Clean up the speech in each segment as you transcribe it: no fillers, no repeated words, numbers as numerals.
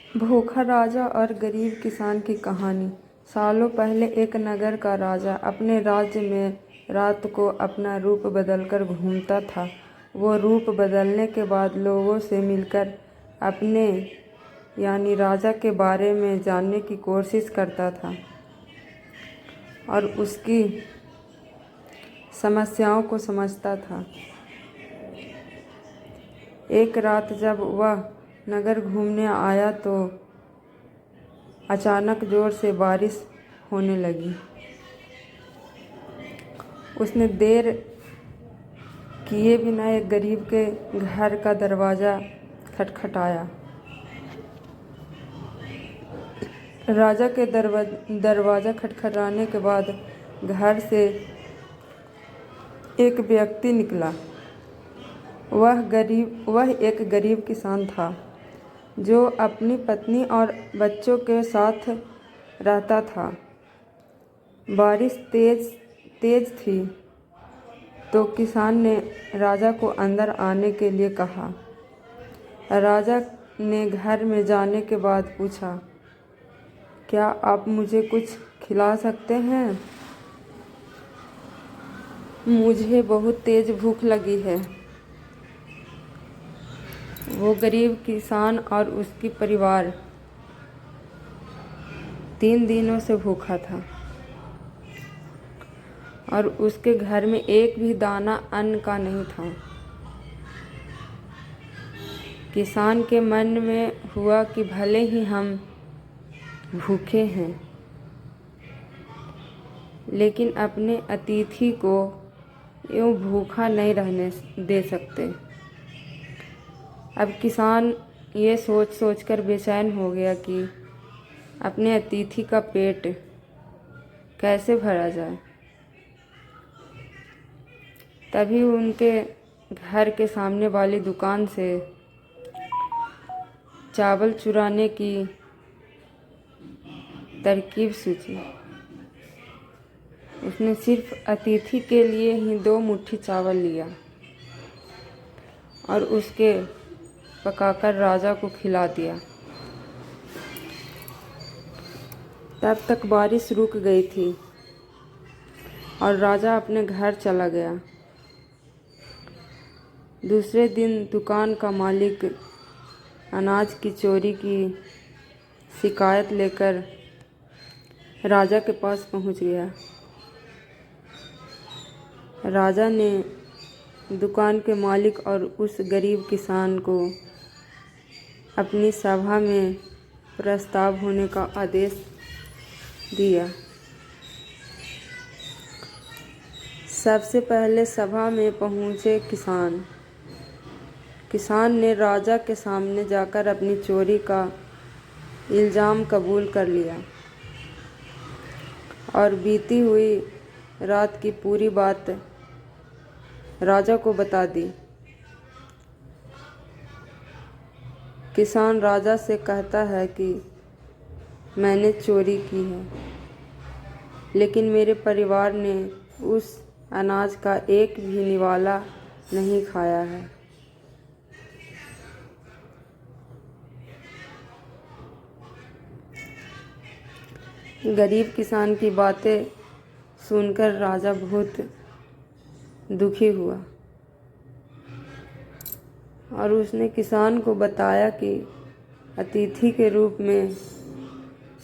भूखा राजा और गरीब किसान की कहानी। सालों पहले एक नगर का राजा अपने राज्य में रात को अपना रूप बदलकर घूमता था। वो रूप बदलने के बाद लोगों से मिलकर अपने यानी राजा के बारे में जानने की कोशिश करता था और उसकी समस्याओं को समझता था। एक रात जब वह नगर घूमने आया तो अचानक जोर से बारिश होने लगी। उसने देर किए बिना एक गरीब के घर का दरवाज़ा खटखटाया। राजा के दरवाज़ा खटखटाने के बाद घर से एक व्यक्ति निकला। वह एक गरीब किसान था जो अपनी पत्नी और बच्चों के साथ रहता था। बारिश तेज थी तो किसान ने राजा को अंदर आने के लिए कहा। राजा ने घर में जाने के बाद पूछा, क्या आप मुझे कुछ खिला सकते हैं? मुझे बहुत तेज भूख लगी है। वो गरीब किसान और उसकी परिवार 3 दिनों से भूखा था और उसके घर में एक भी दाना अन्न का नहीं था। किसान के मन में हुआ कि भले ही हम भूखे हैं, लेकिन अपने अतिथि को यूँ भूखा नहीं रहने दे सकते। अब किसान ये सोच कर बेचैन हो गया कि अपने अतिथि का पेट कैसे भरा जाए। तभी उनके घर के सामने वाली दुकान से चावल चुराने की तरकीब सूझी। उसने सिर्फ अतिथि के लिए ही 2 मुट्ठी चावल लिया और उसके पकाकर राजा को खिला दिया। तब तक बारिश रुक गई थी और राजा अपने घर चला गया। दूसरे दिन दुकान का मालिक अनाज की चोरी की शिकायत लेकर राजा के पास पहुंच गया। राजा ने दुकान के मालिक और उस गरीब किसान को अपनी सभा में प्रस्ताव होने का आदेश दिया। सबसे पहले सभा में पहुंचे किसान ने राजा के सामने जाकर अपनी चोरी का इल्ज़ाम कबूल कर लिया और बीती हुई रात की पूरी बात राजा को बता दी। किसान राजा से कहता है कि मैंने चोरी की है, लेकिन मेरे परिवार ने उस अनाज का एक भी निवाला नहीं खाया है। गरीब किसान की बातें सुनकर राजा बहुत दुखी हुआ और उसने किसान को बताया कि अतिथि के रूप में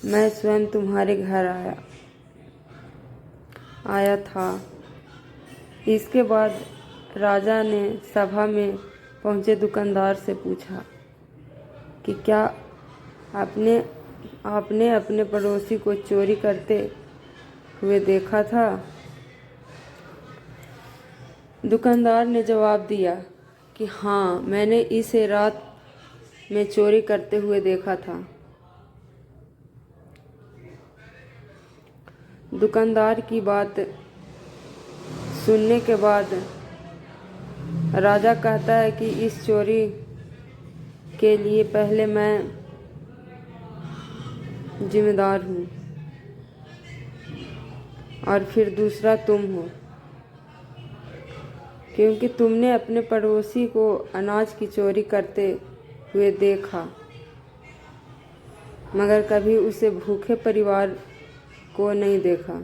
मैं स्वयं तुम्हारे घर आया था। इसके बाद राजा ने सभा में पहुंचे दुकानदार से पूछा कि क्या आपने अपने पड़ोसी को चोरी करते हुए देखा था? दुकानदार ने जवाब दिया कि हाँ, मैंने इसे रात में चोरी करते हुए देखा था। दुकानदार की बात सुनने के बाद राजा कहता है कि इस चोरी के लिए पहले मैं जिम्मेदार हूँ और फिर दूसरा तुम हो, क्योंकि तुमने अपने पड़ोसी को अनाज की चोरी करते हुए देखा। मगर कभी उसे भूखे परिवार को नहीं देखा।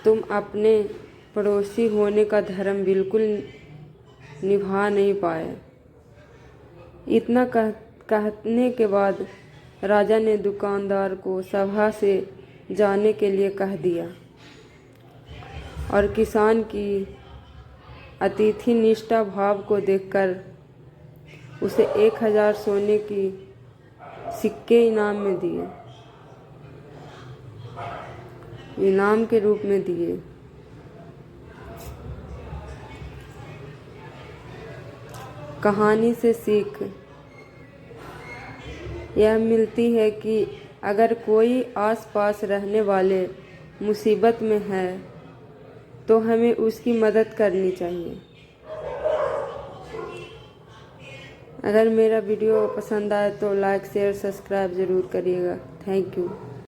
तुम अपने पड़ोसी होने का धर्म बिल्कुल निभा नहीं पाए। इतना कहने के बाद राजा ने दुकानदार को सभा से जाने के लिए कह दिया और किसान की अतिथि निष्ठा भाव को देखकर उसे 1000 सोने की सिक्के इनाम के रूप में दिए। कहानी से सीख यह मिलती है कि अगर कोई आसपास रहने वाले मुसीबत में है तो हमें उसकी मदद करनी चाहिए। अगर मेरा वीडियो पसंद आए तो लाइक शेयर सब्सक्राइब ज़रूर करिएगा। Thank you.